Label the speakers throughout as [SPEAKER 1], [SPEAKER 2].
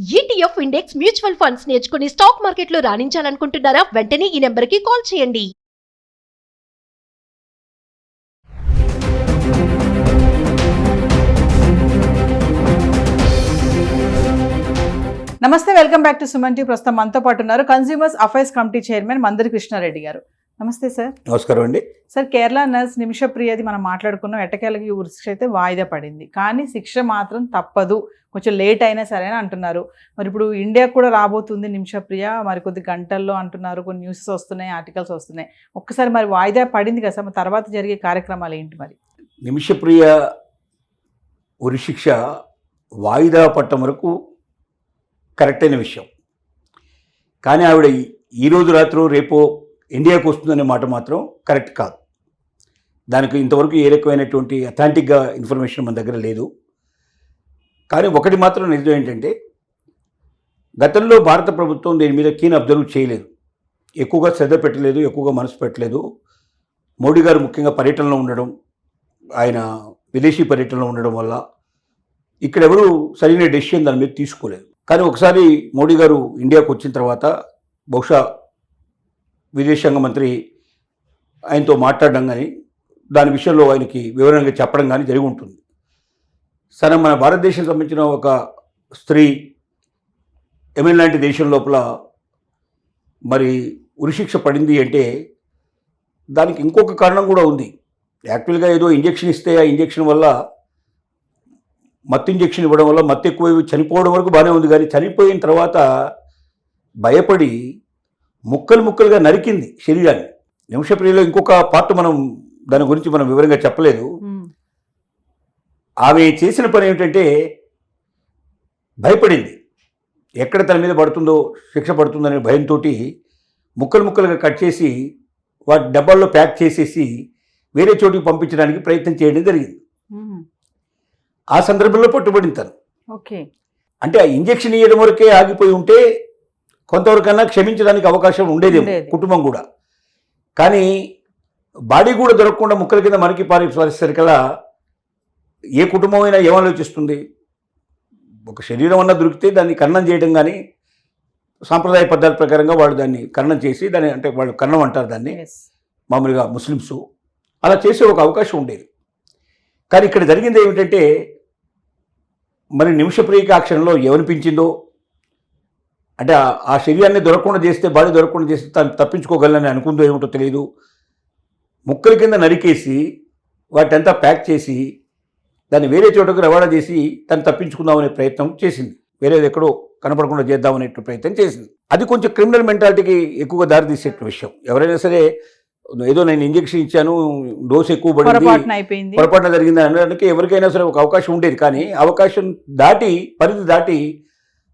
[SPEAKER 1] ETF index mutual funds నేర్చుకుని stock మార్కెట్లో రాణించాలనుకుంటున్నారా? వెంటనే ఈ నెంబర్కి కాల్ చేయండి.
[SPEAKER 2] నమస్తే, welcome back to Suman TV. ప్రస్తుతం మనతో పాటు ఉన్నారు consumers affairs committee chairman Mandari Krishna Reddy garu. నమస్తే సార్.
[SPEAKER 3] నమస్కారం అండి.
[SPEAKER 2] సార్, కేరళ నర్స్ నిమిషప్రియది మనం మాట్లాడుకున్నాం. ఎట్టకేలకి ఉరిశిక్ష అయితే వాయిదా పడింది, కానీ శిక్ష మాత్రం తప్పదు, కొంచెం లేట్ అయినా సరే అని అంటున్నారు. మరి ఇప్పుడు ఇండియా కూడా రాబోతుంది నిమిషప్రియ, మరి కొద్ది గంటల్లో అంటున్నారు. కొన్ని న్యూసెస్ వస్తున్నాయి, ఆర్టికల్స్ వస్తున్నాయి. ఒక్కసారి మరి వాయిదా పడింది కదా సార్, మరి తర్వాత జరిగే కార్యక్రమాలు ఏంటి? మరి
[SPEAKER 3] నిమిషప్రియ ఉరిశిక్ష వాయిదా పట్టం వరకు కరెక్ట్ అయిన విషయం, కానీ ఆవిడ ఈరోజు రాత్రి రేపో ఇండియాకు వస్తుందనే మాట మాత్రం కరెక్ట్ కాదు. దానికి ఇంతవరకు ఏ రకమైనటువంటి అథెంటిక్గా ఇన్ఫర్మేషన్ మన దగ్గర లేదు. కానీ ఒకటి మాత్రం నిజం ఏంటంటే, గతంలో భారత ప్రభుత్వం దీని మీద కీన్ అబ్జర్వ్ చేయలేదు, ఎక్కువగా శ్రద్ధ పెట్టలేదు, ఎక్కువగా మనసు పెట్టలేదు. మోడీ గారు ముఖ్యంగా పర్యటనలో ఉండడం, ఆయన విదేశీ పర్యటనలో ఉండడం వల్ల ఇక్కడెవరూ సరైన డెసిషన్ దాని మీద తీసుకోలేదు. కానీ ఒకసారి మోడీ గారు ఇండియాకు వచ్చిన తర్వాత బహుశా విదేశాంగ మంత్రి ఆయనతో మాట్లాడడం కానీ, దాని విషయంలో ఆయనకి వివరంగా చెప్పడం కానీ జరిగి ఉంటుంది. సరే, మన భారతదేశం సంబంధించిన ఒక స్త్రీ యెమెన్ లాంటి దేశం లోపల మరి ఉరిశిక్ష పడింది అంటే దానికి ఇంకొక కారణం కూడా ఉంది. యాక్చువల్గా ఏదో ఇంజెక్షన్ ఇస్తే ఆ ఇంజెక్షన్ వల్ల, మత్తు ఇంజెక్షన్ ఇవ్వడం వల్ల మత్తు ఎక్కువ చనిపోవడం వరకు బాగానే ఉంది, కానీ చనిపోయిన తర్వాత భయపడి ముక్కలు ముక్కలుగా నరికింది శరీరాన్ని. నిమిషప్రియలో ఇంకొక పార్ట్ దాని గురించి మనం వివరంగా చెప్పలేదు. ఆమె చేసిన పని ఏమిటంటే భయపడింది, ఎక్కడ తన మీద పడుతుందో శిక్ష పడుతుందనే భయంతో ముక్కలు ముక్కలుగా కట్ చేసి వాటి డబ్బాల్లో ప్యాక్ చేసేసి వేరే చోటికి పంపించడానికి ప్రయత్నం చేయడం జరిగింది. ఆ సందర్భంలో పట్టుబడింది తను.
[SPEAKER 2] ఓకే,
[SPEAKER 3] అంటే ఆ ఇంజెక్షన్ ఇవ్వడం వరకే ఆగిపోయి ఉంటే కొంతవరకన్నా క్షమించడానికి అవకాశం ఉండేది కుటుంబం కూడా. కానీ బాడీ కూడా దొరకకుండా ముక్కల కింద మనకి పారేసరికల్లా ఏ కుటుంబం అయినా ఏమాలోచిస్తుంది? ఒక శరీరం అన్నా దొరికితే దాన్ని కన్నం చేయడం, కానీ సాంప్రదాయ పద్ధతి ప్రకారంగా వాళ్ళు దాన్ని కన్నం చేసి, దాన్ని అంటే వాళ్ళు కన్నం అంటారు దాన్ని మామూలుగా ముస్లిమ్స్, అలా చేసే ఒక అవకాశం ఉండేది. కానీ ఇక్కడ జరిగింది ఏమిటంటే, మరి నిమిషప్రియకి ఆ క్షణంలో ఏమనిపించిందో, అంటే ఆ శరీరాన్ని దొరకకుండా చేస్తే, బాడీ దొరకకుండా చేస్తే తను తప్పించుకోగలని అనుకుందో ఏమిటో తెలియదు. ముక్కల కింద నరికేసి వాటంతా ప్యాక్ చేసి దాన్ని వేరే చోటకు రవాణా చేసి తను తప్పించుకుందామనే ప్రయత్నం చేసింది. వేరేది ఎక్కడో కనపడకుండా చేద్దామనే ప్రయత్నం చేసింది. అది కొంచెం క్రిమినల్ మెంటాలిటీకి ఎక్కువగా దారితీసే విషయం. ఎవరైనా సరే ఏదో నేను ఇంజెక్షన్ ఇచ్చాను, డోస్ ఎక్కువ పడింది, పొరపాటున జరిగింది అనడానికి ఎవరికైనా సరే ఒక అవకాశం ఉండేది. కానీ అవకాశం దాటి, పరిధి దాటి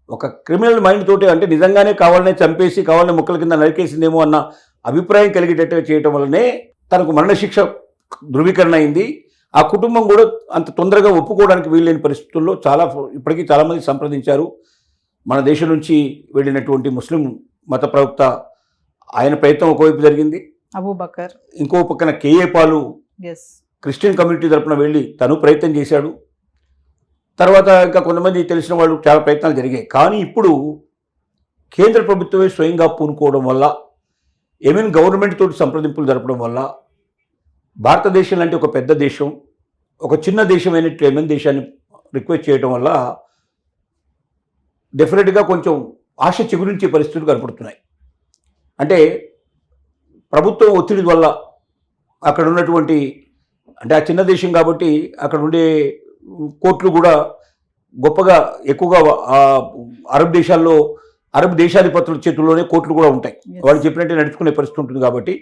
[SPEAKER 3] ఒక క్రిమినల్ మైండ్ తోటి, అంటే నిజంగానే కావాలనే చంపేసి కావాలనే ముక్కల కింద నరికేసిందేమో అన్న అభిప్రాయం కలిగేటట్టుగా చేయటం వల్లనే తనకు మరణశిక్ష ధృవీకరణ అయింది. ఆ కుటుంబం కూడా అంత తొందరగా ఒప్పుకోవడానికి వీల్లేని పరిస్థితుల్లో ఇప్పటికీ చాలామంది సంప్రదించారు. మన దేశం నుంచి వెళ్ళినటువంటి ముస్లిం మత ప్రవక్త, ఆయన ప్రయత్నం ఒకవైపు జరిగింది,
[SPEAKER 2] అబూబకర్, ఇంకో
[SPEAKER 3] పక్కన కేఏ పాలు క్రిస్టియన్ కమ్యూనిటీ తరఫున వెళ్ళి తను ప్రయత్నం చేశాడు. తర్వాత ఇంకా కొంతమంది తెలిసిన వాళ్ళు చాలా ప్రయత్నాలు జరిగాయి. కానీ ఇప్పుడు కేంద్ర ప్రభుత్వమే స్వయంగా పూనుకోవడం వల్ల, యెమెన్ గవర్నమెంట్ తోటి సంప్రదింపులు జరపడం వల్ల, భారతదేశం లాంటి ఒక పెద్ద దేశం ఒక చిన్న దేశమైన యెమెన్ దేశాన్ని రిక్వెస్ట్ చేయడం వల్ల డెఫినెట్గా కొంచెం ఆశ చిగురించే పరిస్థితులు కనపడుతున్నాయి. అంటే ప్రభుత్వం ఒత్తిడి వల్ల అక్కడ ఉన్నటువంటి, అంటే ఆ చిన్న దేశం కాబట్టి అక్కడ ఉండే కోర్టులు కూడా గొప్పగా ఎక్కువగా అరబ్ దేశాధిపతుల చేతుల్లోనే కోర్టులు కూడా ఉంటాయి, వాళ్ళు చెప్పినట్టే నడుచుకునే పరిస్థితి ఉంటుంది. కాబట్టి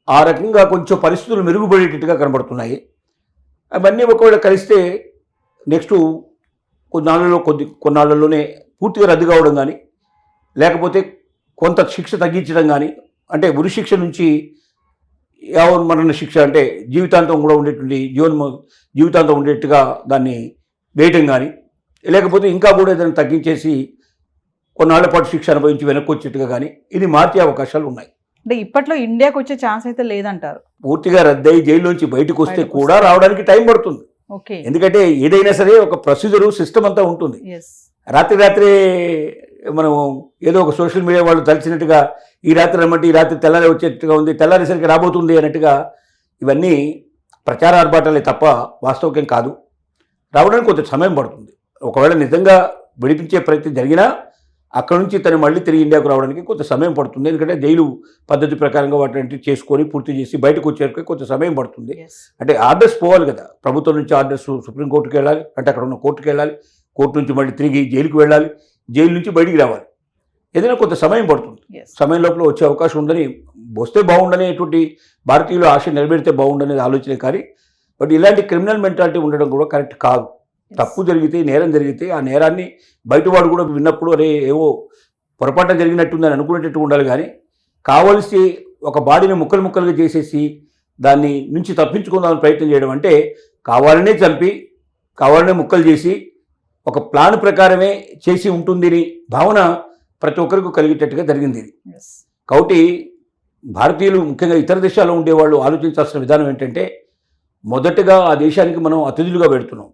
[SPEAKER 3] ఆ రకంగా కొంచెం పరిస్థితులు మెరుగుపడేటట్టుగా కనబడుతున్నాయి. అవన్నీ ఒకవేళ కలిస్తే నెక్స్ట్ కొన్నాళ్ళలోనే పూర్తిగా రద్దు కావడం కానీ, లేకపోతే కొంత శిక్ష తగ్గించడం కానీ, అంటే ఉరిశిక్ష నుంచి యావన్మరణ శిక్ష, అంటే జీవితాంతం కూడా ఉండేటువంటి జీవితాంతం ఉండేట్టుగా దాన్ని వేయటం కానీ, లేకపోతే ఇంకా కూడా ఏదైనా తగ్గించేసి కొన్నాళ్ల పాటు శిక్ష అనుభవించి వెనక్కి వచ్చేట్టుగా కానీ ఇది మార్చే అవకాశాలు ఉన్నాయి.
[SPEAKER 2] అంటే ఇప్పట్లో ఇండియాకి వచ్చే ఛాన్స్ అయితే లేదంటారు.
[SPEAKER 3] పూర్తిగా రద్దయి జైల్లోంచి బయటకు వస్తే కూడా రావడానికి టైం పడుతుంది. ఎందుకంటే ఏదైనా సరే ఒక ప్రొసీజరు, సిస్టమ్ అంతా ఉంటుంది. రాత్రి మనం ఏదో ఒక సోషల్ మీడియా వాళ్ళు తలిచినట్టుగా ఈ రాత్రి రమ్మంటే ఈ రాత్రి తెల్లారి వచ్చేట్టుగా ఉంది, తెల్లారేసరికి రాబోతుంది అన్నట్టుగా ఇవన్నీ ప్రచార ఆర్భాటాలే తప్ప వాస్తవికం కాదు. రావడానికి కొంత సమయం పడుతుంది. ఒకవేళ నిజంగా విడిపించే ప్రయత్నం జరిగినా అక్కడ నుంచి తను మళ్ళీ తిరిగి ఇండియాకు రావడానికి కొంత సమయం పడుతుంది. ఎందుకంటే జైలు పద్ధతి ప్రకారంగా వాటిని చేసుకొని పూర్తి చేసి బయటకు వచ్చేసరికి కొంత సమయం పడుతుంది. అంటే ఆర్డర్స్ పోవాలి కదా, ప్రభుత్వం నుంచి ఆర్డర్స్ సుప్రీంకోర్టుకి వెళ్ళాలి, అంటే అక్కడ ఉన్న కోర్టుకి వెళ్ళాలి, కోర్టు నుంచి మళ్ళీ తిరిగి జైలుకి వెళ్ళాలి, జైలు నుంచి బయటికి రావాలి. ఏదైనా కొంత సమయం పడుతుంది. సమయం లోపల వచ్చే అవకాశం ఉందని, వస్తే బాగుండనేటువంటి భారతీయులు ఆశ నెరవేరితే బాగుండనేది ఆలోచనే. కానీ బట్ ఇలాంటి క్రిమినల్ మెంటాలిటీ ఉండడం కూడా కరెక్ట్ కాదు. తప్పు జరిగితే, నేరం జరిగితే ఆ నేరాన్ని బయటవాడు కూడా విన్నప్పుడు అరే ఏవో పొరపాటు జరిగినట్టుందని అనుకునేటట్టు ఉండాలి. కానీ కావలసి ఒక బాడీని ముక్కలు ముక్కలుగా చేసేసి దాన్ని నుంచి తప్పించుకుందామని ప్రయత్నం చేయడం అంటే కావాలనే చంపి కావాలనే ముక్కలు చేసి ఒక ప్లాన్ ప్రకారమే చేసి ఉంటుందని భావన ప్రతి ఒక్కరికి కలిగేటట్టుగా జరిగింది ఇది. కాబట్టి భారతీయులు ముఖ్యంగా ఇతర దేశాల్లో ఉండేవాళ్ళు ఆలోచించాల్సిన విధానం ఏంటంటే, మొదటగా ఆ దేశానికి మనం అతిథులుగా పెడుతున్నాం,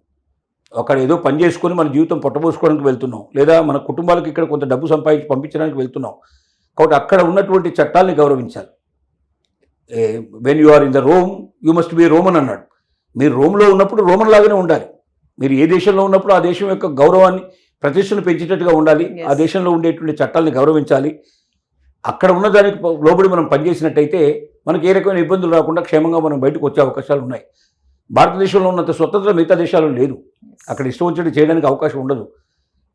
[SPEAKER 3] అక్కడ ఏదో పని చేసుకొని మన జీవితం పొట్టబోసుకోవడానికి వెళ్తున్నాం, లేదా మన కుటుంబాలకు ఇక్కడ కొంత డబ్బు సంపాదించి పంపించడానికి వెళ్తున్నాం. కాబట్టి అక్కడ ఉన్నటువంటి చట్టాలని గౌరవించాలి. When you are in the Rome you must be Roman అన్నాడు. మీరు రోమ్లో ఉన్నప్పుడు రోమన్ లాగానే ఉండాలి. మీరు ఏ దేశంలో ఉన్నప్పుడు ఆ దేశం యొక్క గౌరవాన్ని ప్రతిష్టను పెంచేటట్టుగా ఉండాలి. ఆ దేశంలో ఉండేటువంటి చట్టాలని గౌరవించాలి. అక్కడ ఉన్నదానికి లోబడి మనం పనిచేసినట్టయితే మనకి ఏ రకమైన ఇబ్బందులు రాకుండా క్షేమంగా మనం బయటకు వచ్చే అవకాశాలు ఉన్నాయి. భారతదేశంలో ఉన్నంత స్వతంత్రం మిగతా దేశాల్లో లేదు. అక్కడ ఇష్టం వచ్చినట్టు చేయడానికి అవకాశం ఉండదు.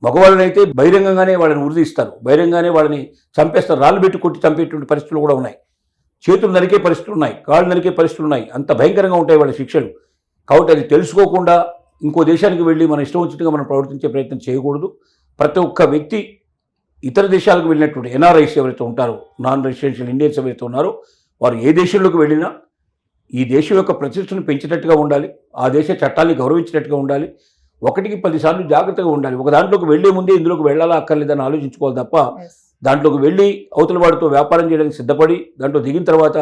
[SPEAKER 3] మగవాళ్ళనైతే బహిరంగంగానే వాళ్ళని ఉరిదీస్తారు, బహిరంగానే వాళ్ళని చంపేస్తారు, రాళ్ళు పెట్టి కొట్టి చంపేటువంటి పరిస్థితులు కూడా ఉన్నాయి. చేతులు నరికే పరిస్థితులు ఉన్నాయి, కాళ్ళు నరికే పరిస్థితులు ఉన్నాయి. అంత భయంకరంగా ఉంటాయి వాళ్ళ శిక్షలు. కాబట్టి అది తెలుసుకోకుండా ఇంకో దేశానికి వెళ్ళి మన ఇష్టం వచ్చినట్టుగా మనం ప్రవర్తించే ప్రయత్నం చేయకూడదు. ప్రతి ఒక్క వ్యక్తి ఇతర దేశాలకు వెళ్ళినటువంటి ఎన్ఆర్ఐస్ ఎవరైతే ఉంటారో, నాన్ రెసిడెన్షియల్ ఇండియన్స్ ఎవరైతే ఉన్నారో, వారు ఏ దేశంలోకి వెళ్ళినా ఈ దేశం యొక్క ప్రతిష్టను పెంచేటట్టుగా ఉండాలి, ఆ దేశ చట్టాన్ని గౌరవించేటట్టుగా ఉండాలి. 1కి 10 సార్లు జాగ్రత్తగా ఉండాలి. ఒక దాంట్లోకి వెళ్లే ముందే ఇందులోకి వెళ్ళాలా అక్కర్లేదని ఆలోచించుకోవాలి తప్ప దాంట్లోకి వెళ్ళి అవతల వాడితో వ్యాపారం చేయడానికి సిద్ధపడి దాంట్లో దిగిన తర్వాత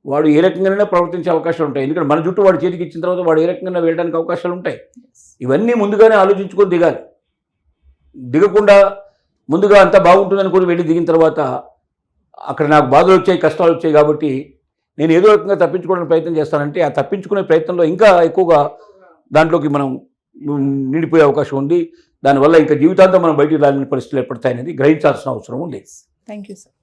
[SPEAKER 3] వాడు ఏ రకంగానైనా ప్రవర్తించే అవకాశాలు ఉంటాయి. ఎందుకంటే మన జుట్టు వాడి చేతికి ఇచ్చిన తర్వాత వాడు ఏ రకంగా వెళ్ళడానికి అవకాశాలు ఉంటాయి. ఇవన్నీ ముందుగానే ఆలోచించుకొని దిగాలి. దిగకుండా ముందుగా అంతా బాగుంటుందని కూడా వెళ్ళి దిగిన తర్వాత అక్కడ నాకు బాధలు వచ్చాయి, కష్టాలు వచ్చాయి కాబట్టి నేను ఏదో రకంగా తప్పించుకోవడానికి ప్రయత్నం చేస్తానంటే ఆ తప్పించుకునే ప్రయత్నంలో ఇంకా ఎక్కువగా దాంట్లోకి మనం నిండిపోయే అవకాశం ఉంది. దానివల్ల ఇంకా జీవితాంతం మనం బయటికి రాలేని పరిస్థితులు ఏర్పడతాయనేది గ్రహించాల్సిన అవసరం ఉంది.
[SPEAKER 2] Thank you sir.